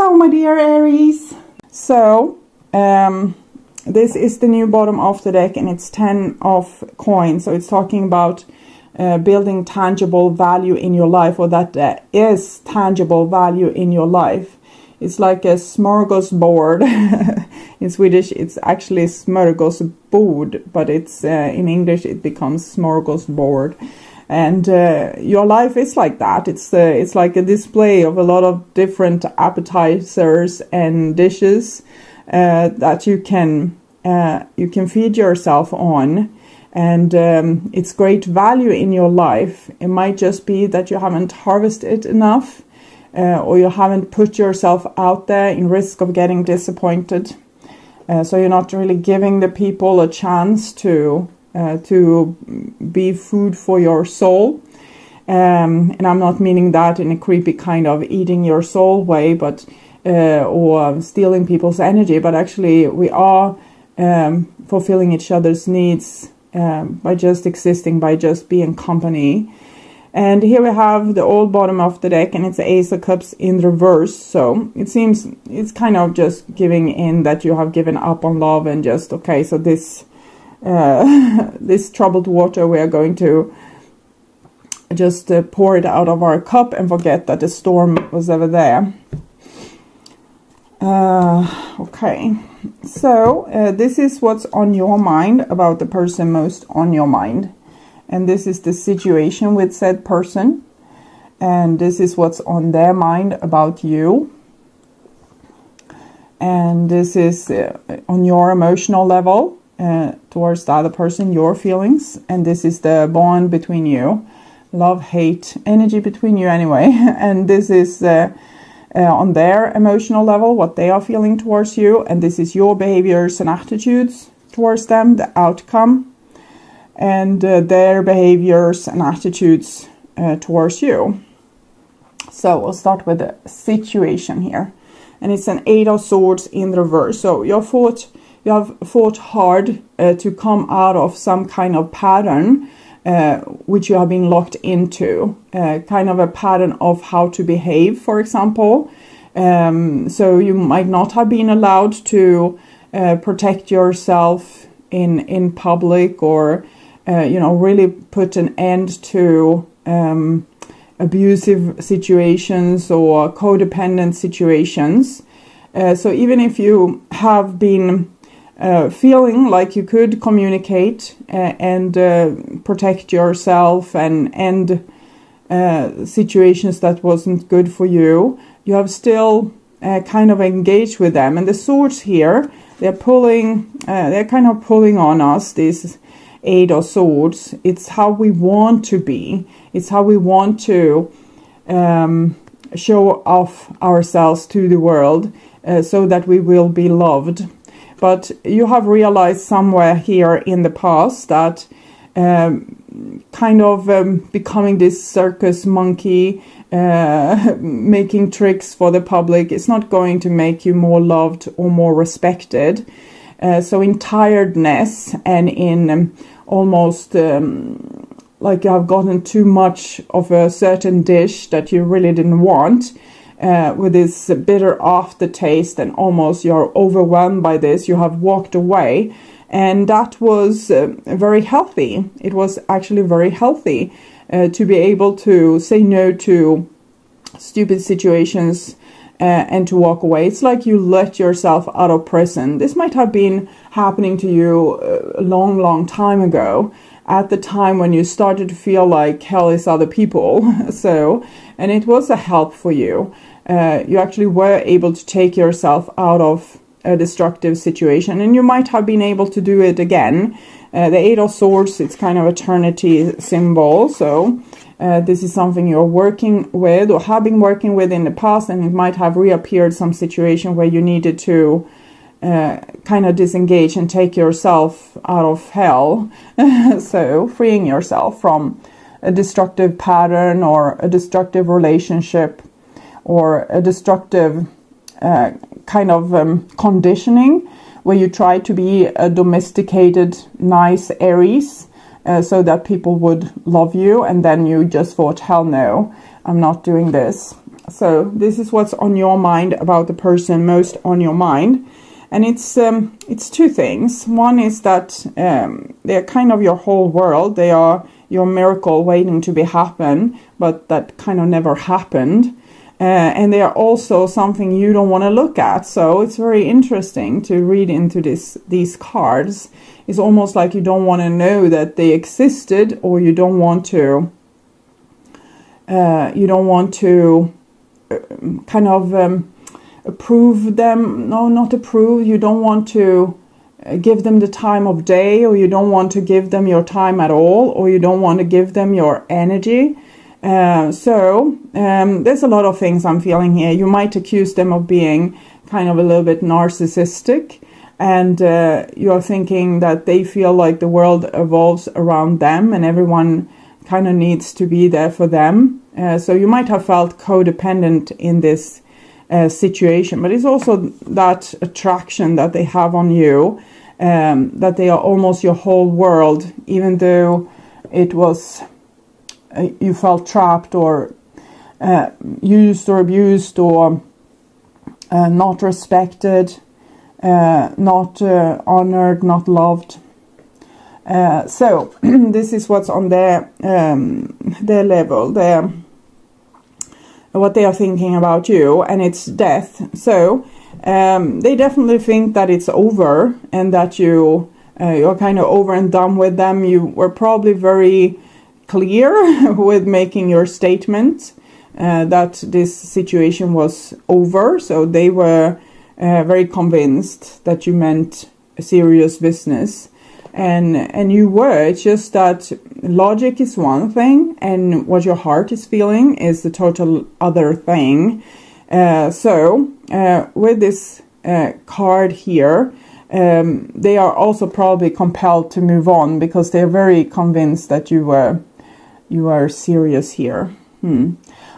Hello my dear Aries. So this is the new bottom of the deck and it's 10 of coins. So it's talking about building tangible value in your life, or that is tangible value in your life. It's like a smorgasbord. In Swedish it's actually smörgåsbord, but it's in English it becomes smorgasbord. And your life is like that. It's like a display of a lot of different appetizers and dishes that you can feed yourself on, and it's great value in your life. It might just be that you haven't harvested enough, or you haven't put yourself out there in risk of getting disappointed. So you're not really giving the people a chance to be food for your soul. And I'm not meaning that in a creepy kind of eating your soul way, but or stealing people's energy, but actually we are fulfilling each other's needs by just existing, by just being company. And here we have the old bottom of the deck, and it's the Ace of Cups in reverse. So it seems it's kind of just giving in that you have given up on love, and just, okay, so this troubled water, we are going to just pour it out of our cup and forget that the storm was ever there. Okay, so this is what's on your mind about the person most on your mind, and this is the situation with said person, and this is what's on their mind about you, and this is on your emotional level towards the other person, your feelings, and this is the bond between you, love, hate, energy between you anyway, and this is on their emotional level, what they are feeling towards you, and this is your behaviors and attitudes towards them, the outcome, and their behaviors and attitudes towards you. So we'll start with the situation here, and it's an 8 of Swords in reverse. So you have fought hard to come out of some kind of pattern which you have been locked into, kind of a pattern of how to behave, for example. So you might not have been allowed to protect yourself in public, or really put an end to abusive situations or codependent situations. So even if you have been feeling like you could communicate and protect yourself and end situations that wasn't good for you, you have still kind of engaged with them. And the swords here, they're kind of pulling on us, this 8 of Swords. It's how we want to be. It's how we want to show off ourselves to the world, so that we will be loved. But you have realized somewhere here in the past that kind of becoming this circus monkey, making tricks for the public, is not going to make you more loved or more respected. So in tiredness and in almost like you have gotten too much of a certain dish that you really didn't want, with this bitter aftertaste, and almost you're overwhelmed by this, you have walked away. And that was very healthy. It was actually very healthy to be able to say no to stupid situations and to walk away. It's like you let yourself out of prison. This might have been happening to you a long time ago, at the time when you started to feel like hell is other people. So, and it was a help for you. You actually were able to take yourself out of a destructive situation, and you might have been able to do it again. The 8 of Swords, it's kind of eternity symbol. So this is something you're working with or have been working with in the past, and it might have reappeared some situation where you needed to kind of disengage and take yourself out of hell. So freeing yourself from a destructive pattern or a destructive relationship, or a destructive kind of conditioning where you try to be a domesticated, nice Aries, so that people would love you, and then you just thought, hell no, I'm not doing this. So this is what's on your mind about the person, most on your mind. And it's two things. One is that they're kind of your whole world. They are your miracle waiting to be happen, but that kind of never happened. And they are also something you don't want to look at. So it's very interesting to read into these cards. It's almost like you don't want to know that they existed, or you don't want to kind of approve them. No, not approve. You don't want to give them the time of day, or you don't want to give them your time at all, or you don't want to give them your energy. So there's a lot of things I'm feeling here. You might accuse them of being kind of a little bit narcissistic, and you're thinking that they feel like the world evolves around them and everyone kind of needs to be there for them. So you might have felt codependent in this situation, but it's also that attraction that they have on you, that they are almost your whole world, even though it was you felt trapped or used or abused or not respected, not honored, not loved. So this is what's on their level, what they are thinking about you, and it's death. So they definitely think that it's over and that you're kind of over and done with them. You were probably very clear with making your statement that this situation was over. So they were very convinced that you meant serious business. And you were. It's just that logic is one thing, and what your heart is feeling is the total other thing. So with this card here, they are also probably compelled to move on because they're very convinced that you are serious here.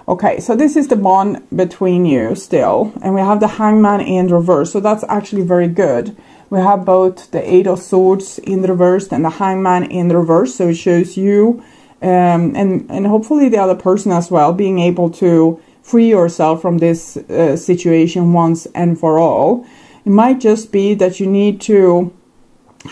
Okay, so this is the bond between you still, and we have the Hangman in reverse. So that's actually very good. We have both the Eight of Swords in the reverse and the Hangman in the reverse. So it shows you and hopefully the other person as well being able to free yourself from this situation once and for all. It might just be that you need to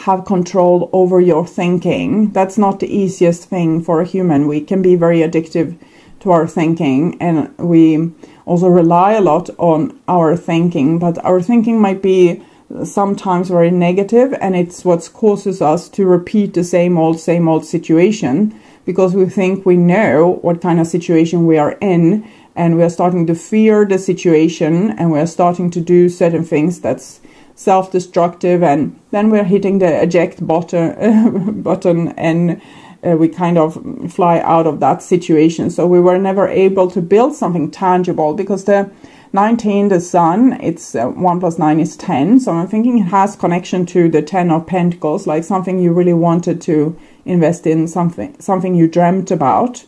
have control over your thinking. That's not the easiest thing for a human. We can be very addictive to our thinking, and we also rely a lot on our thinking, but our thinking might be sometimes very negative, and it's what causes us to repeat the same old situation, because we think we know what kind of situation we are in, and we are starting to fear the situation, and we are starting to do certain things that's self-destructive, and then we're hitting the eject button and we kind of fly out of that situation. So we were never able to build something tangible, because the 19, the sun, it's 1 plus 9 is 10. So I'm thinking it has connection to the 10 of Pentacles, like something you really wanted to invest in, something you dreamt about.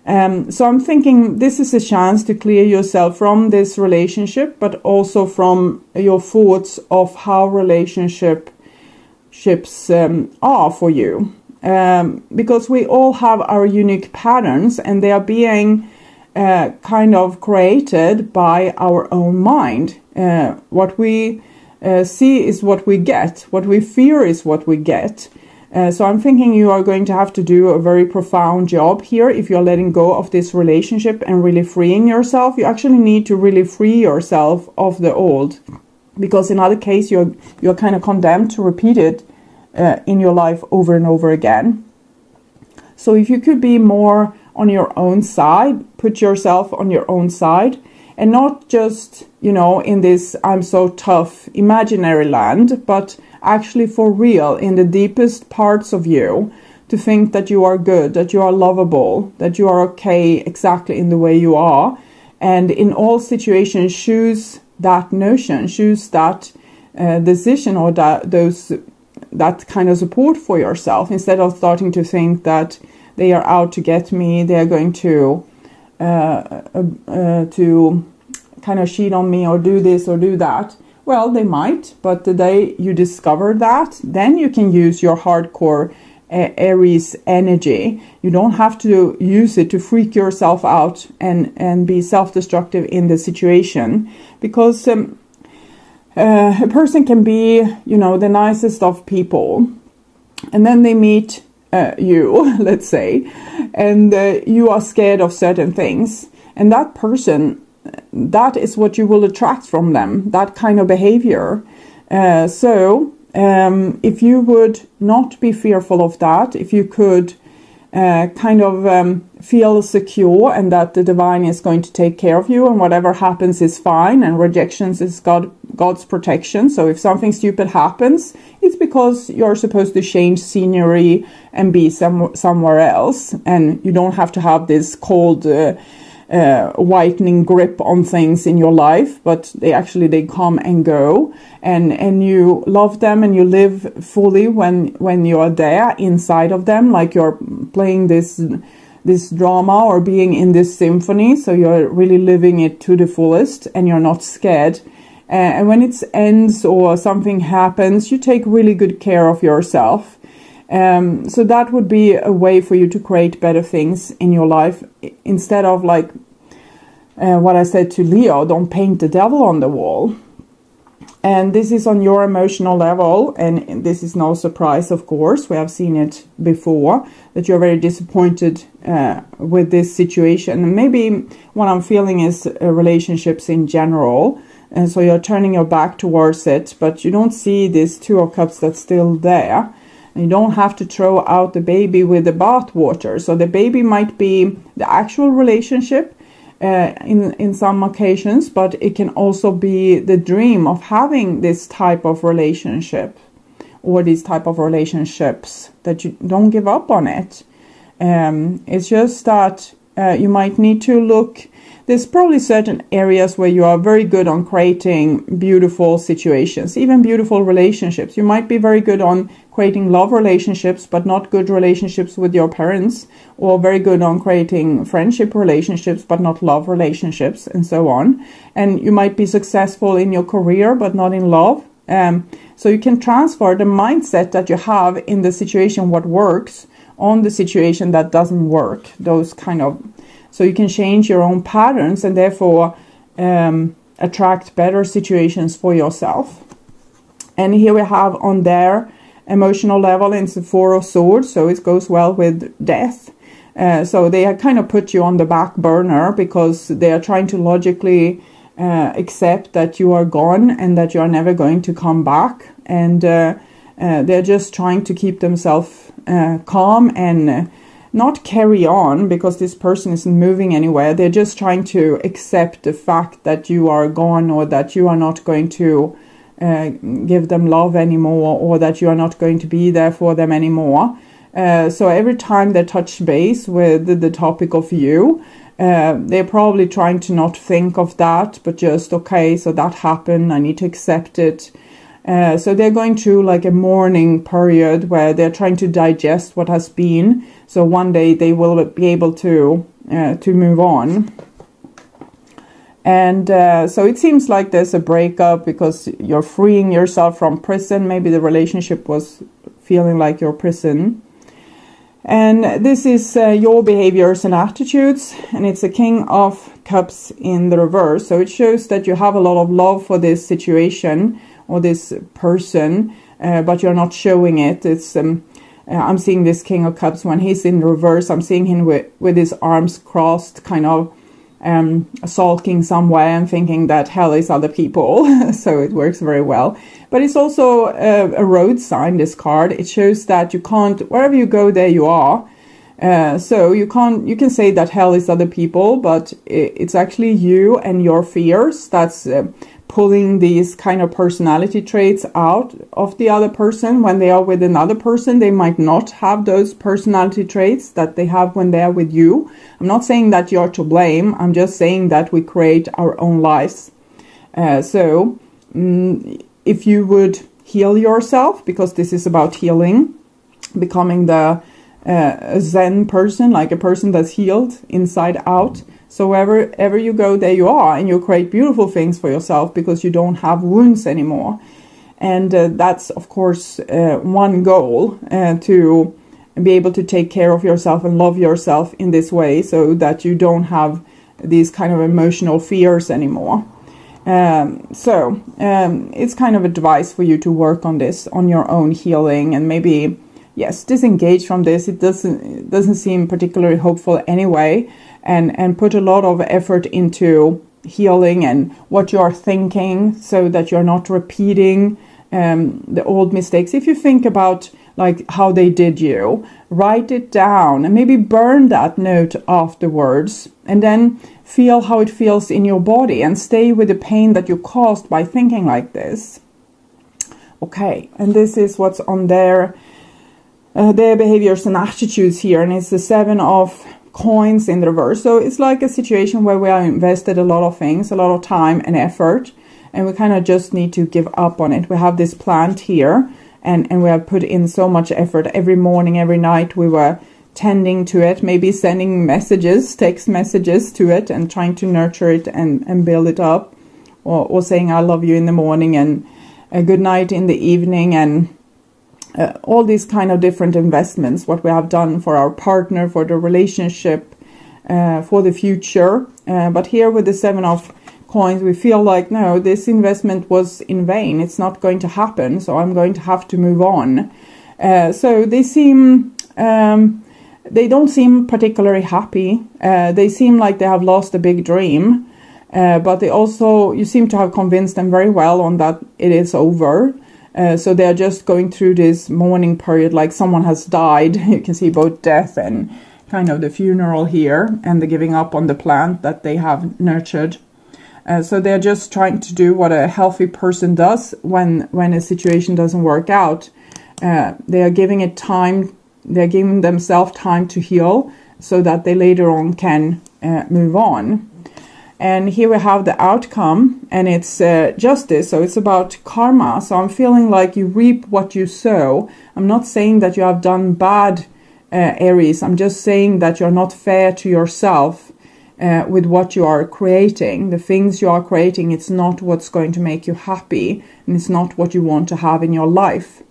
So I'm thinking this is a chance to clear yourself from this relationship, but also from your thoughts of how relationships are for you. Because we all have our unique patterns, and they are being kind of created by our own mind. What we see is what we get. What we fear is what we get. So I'm thinking you are going to have to do a very profound job here if you're letting go of this relationship and really freeing yourself. You actually need to really free yourself of the old, because in other case you're kind of condemned to repeat it in your life over and over again. So if you could be more on your own side, put yourself on your own side, and not just, in this I'm so tough imaginary land, but actually for real in the deepest parts of you, to think that you are good, that you are lovable, that you are okay exactly in the way you are, and in all situations choose that notion, choose that decision, or that kind of support for yourself, instead of starting to think that they are out to get me, they are going to kind of cheat on me, or do this or do that. Well, they might, but the day you discover that, then you can use your hardcore Aries energy. You don't have to use it to freak yourself out and be self-destructive in the situation, because a person can be, the nicest of people, and then they meet you, let's say, and you are scared of certain things, and that person, that is what you will attract from them, that kind of behavior. So if you would not be fearful of that, if you could feel secure and that the divine is going to take care of you, and whatever happens is fine, and rejections is God's protection. So if something stupid happens, it's because you're supposed to change scenery and be somewhere else, and you don't have to have this cold whitening grip on things in your life, but they come and go, and you love them and you live fully when you are there inside of them, like you're playing this drama or being in this symphony. So you're really living it to the fullest, and you're not scared. And when it ends or something happens, you take really good care of yourself. So that would be a way for you to create better things in your life, instead of like what I said to Leo, don't paint the devil on the wall. And this is on your emotional level, and this is no surprise, of course. We have seen it before, that you're very disappointed with this situation. And maybe what I'm feeling is relationships in general. And so you're turning your back towards it, but you don't see this Two of Cups that's still there. And you don't have to throw out the baby with the bathwater. So the baby might be the actual relationship in some occasions, but it can also be the dream of having this type of relationship, or these type of relationships, that you don't give up on it. It's just that you might need to look. There's probably certain areas where you are very good on creating beautiful situations, even beautiful relationships. You might be very good on creating love relationships, but not good relationships with your parents, or very good on creating friendship relationships, but not love relationships, and so on. And you might be successful in your career, but not in love. So you can transfer the mindset that you have in the situation, what works, on the situation that doesn't work. So you can change your own patterns, and therefore attract better situations for yourself. And here we have on their emotional level, it's the Four of Swords, so it goes well with death. So they kind of put you on the back burner, because they are trying to logically accept that you are gone and that you are never going to come back. And they're just trying to keep themselves calm and not carry on, because this person isn't moving anywhere. They're just trying to accept the fact that you are gone, or that you are not going to give them love anymore, or that you are not going to be there for them anymore. So every time they touch base with the topic of you, they're probably trying to not think of that, but just, okay, so that happened, I need to accept it. So they're going through like a mourning period where they're trying to digest what has been. So one day they will be able to move on. And so it seems like there's a breakup, because you're freeing yourself from prison. Maybe the relationship was feeling like your prison. And this is your behaviors and attitudes, and it's a King of Cups in the reverse. So it shows that you have a lot of love for this situation or this person, but you're not showing it. It's I'm seeing this King of Cups when he's in reverse. I'm seeing him with his arms crossed, kind of sulking somewhere and thinking that hell is other people. So it works very well. But it's also a road sign, this card. It shows that you can't, wherever you go, there you are. So you can say that hell is other people, but it's actually you and your fears that's pulling these kind of personality traits out of the other person. When they are with another person, they might not have those personality traits that they have when they are with you. I'm not saying that you're to blame. I'm just saying that we create our own lives. So if you would heal yourself, because this is about healing, becoming the Zen person, like a person that's healed inside out. So wherever you go, there you are, and you create beautiful things for yourself because you don't have wounds anymore. And that's, of course, one goal, to be able to take care of yourself and love yourself in this way, so that you don't have these kind of emotional fears anymore. It's kind of advice for you to work on this, on your own healing, and maybe, yes, disengage from this. It doesn't seem particularly hopeful anyway, and put a lot of effort into healing and what you are thinking, so that you're not repeating the old mistakes. If you think about like how they did you, write it down and maybe burn that note afterwards, and then feel how it feels in your body and stay with the pain that you caused by thinking like this. Okay, and this is what's on their behaviors and attitudes here, and it's the 7 of coins in the reverse. So it's like a situation where we are invested a lot of things, a lot of time and effort, and we kind of just need to give up on it. We have this plant here, and we have put in so much effort every morning, every night. We were tending to it, maybe sending messages, text messages to it, and trying to nurture it and build it up, or saying I love you in the morning and a good night in the evening, and all these kind of different investments, what we have done for our partner, for the relationship, for the future. But here with the 7 of coins, we feel like, no, this investment was in vain. It's not going to happen, so I'm going to have to move on. So they seem, they don't seem particularly happy. They seem like they have lost a big dream. But they also, you seem to have convinced them very well on that it is over. So they're just going through this mourning period, like someone has died. You can see both death and kind of the funeral here, and the giving up on the plant that they have nurtured. So they're just trying to do what a healthy person does when a situation doesn't work out. They are giving it time. They're giving themselves time to heal, so that they later on can move on. And here we have the outcome, and it's justice. So it's about karma. So I'm feeling like you reap what you sow. I'm not saying that you have done bad, Aries. I'm just saying that you're not fair to yourself with what you are creating. The things you are creating, it's not what's going to make you happy, and it's not what you want to have in your life.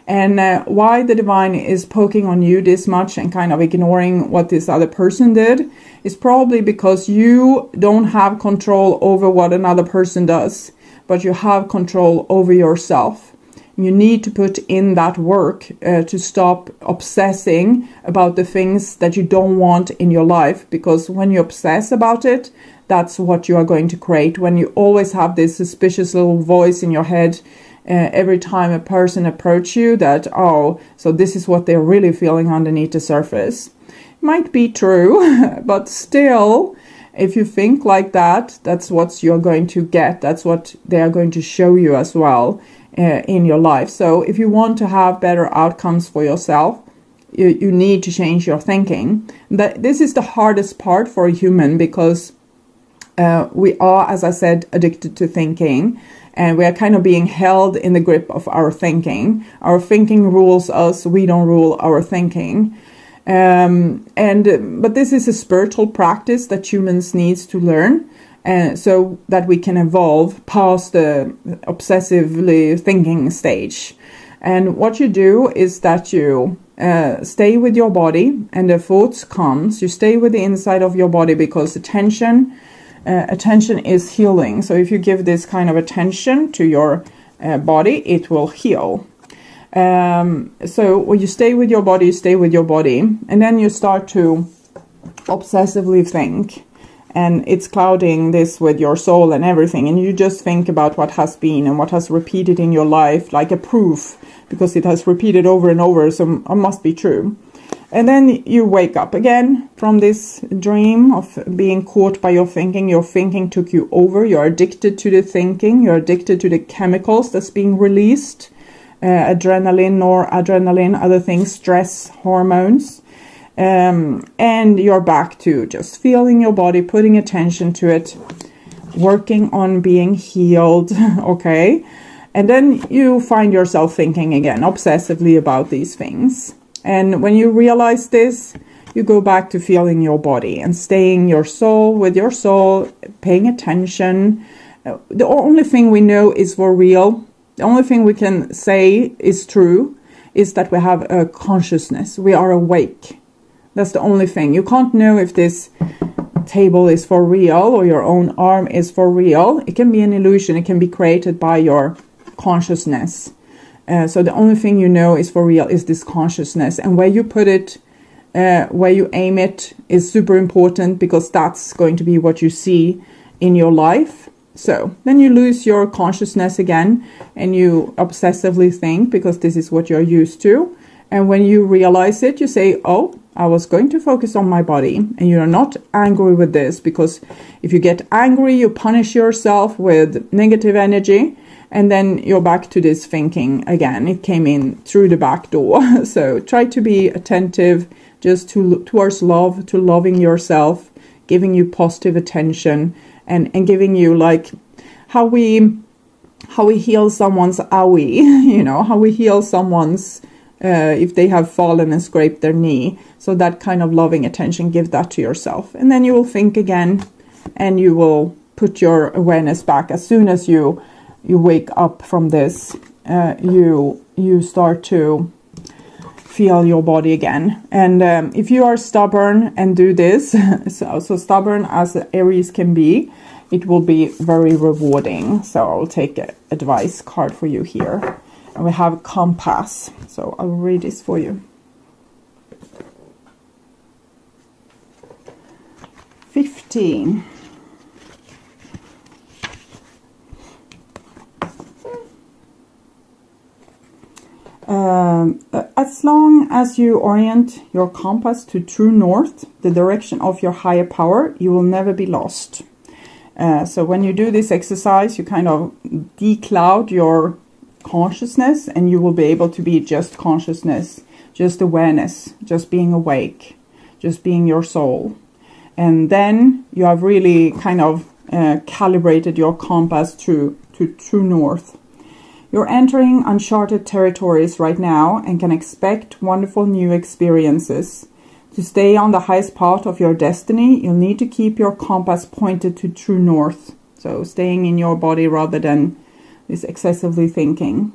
And why the divine is poking on you this much and kind of ignoring what this other person did is probably because you don't have control over what another person does, but you have control over yourself. You need to put in that work to stop obsessing about the things that you don't want in your life, because when you obsess about it, that's what you are going to create. When you always have this suspicious little voice in your head every time a person approaches you, that, oh, so this is what they're really feeling underneath the surface. Might be true, but still, if you think like that, that's what you're going to get. That's what they are going to show you as well in your life. So if you want to have better outcomes for yourself, you need to change your thinking. This is the hardest part for a human, because we are, as I said, addicted to thinking. And we are kind of being held in the grip of our thinking. Our thinking rules us. We don't rule our thinking. But this is a spiritual practice that humans needs to learn, so that we can evolve past the obsessively thinking stage. And what you do is that you stay with your body, and the thoughts comes. You stay with the inside of your body, because attention is healing. So if you give this kind of attention to your body, it will heal. So when you stay with your body, you stay with your body, and then you start to obsessively think, and it's clouding this with your soul and everything, and you just think about what has been and what has repeated in your life, like a proof, because it has repeated over and over, so it must be true. And then you wake up again from this dream of being caught by your thinking. Your thinking took you over. You're addicted to the thinking. You're addicted to the chemicals that's being released. Adrenaline, noradrenaline, other things, stress hormones. And you're back to just feeling your body, putting attention to it, working on being healed, okay? And then you find yourself thinking again, obsessively about these things. And when you realize this, you go back to feeling your body and staying your soul with your soul, paying attention. The only thing we know is for real. The only thing we can say is true is that we have a consciousness. We are awake. That's the only thing. You can't know if this table is for real or your own arm is for real. It can be an illusion. It can be created by your consciousness. So the only thing you know is for real is this consciousness. And where you put it, where you aim it is super important, because that's going to be what you see in your life. So then you lose your consciousness again and you obsessively think, because this is what you're used to. And when you realize it, you say, oh, I was going to focus on my body. And you're not angry with this, because if you get angry, you punish yourself with negative energy. And then you're back to this thinking again. It came in through the back door. So try to be attentive just towards love, to loving yourself, giving you positive attention, and giving you like how we heal someone's owie, you know, how we heal someone's if they have fallen and scraped their knee. So that kind of loving attention, give that to yourself. And then you will think again, and you will put your awareness back. As soon as you wake up from this, you start to feel your body again. And if you are stubborn and do this, so stubborn as Aries can be, it will be very rewarding. So I'll take an advice card for you here. And we have compass. So I'll read this for you. 15. As long as you orient your compass to true north, the direction of your higher power, you will never be lost. So when you do this exercise, you kind of decloud your consciousness, and you will be able to be just consciousness, just awareness, just being awake, just being your soul. And then you have really kind of calibrated your compass to true north. You're entering uncharted territories right now and can expect wonderful new experiences. To stay on the highest path of your destiny, you'll need to keep your compass pointed to true north. So staying in your body rather than this excessively thinking.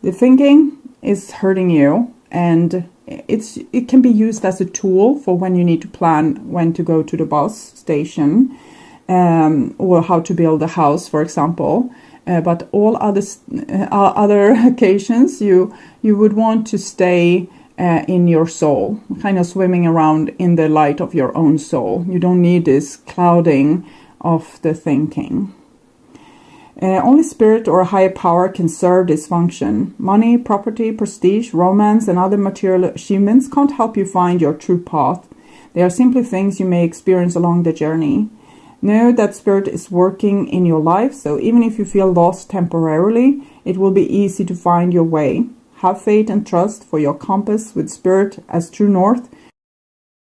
The thinking is hurting you, and it can be used as a tool for when you need to plan when to go to the bus station, or how to build a house, for example. But all other occasions, you would want to stay in your soul, kind of swimming around in the light of your own soul. You don't need this clouding of the thinking. Only spirit or a higher power can serve this function. Money, property, prestige, romance, and other material achievements can't help you find your true path. They are simply things you may experience along the journey. Know that spirit is working in your life, so even if you feel lost temporarily, it will be easy to find your way. Have faith and trust for your compass with spirit as true north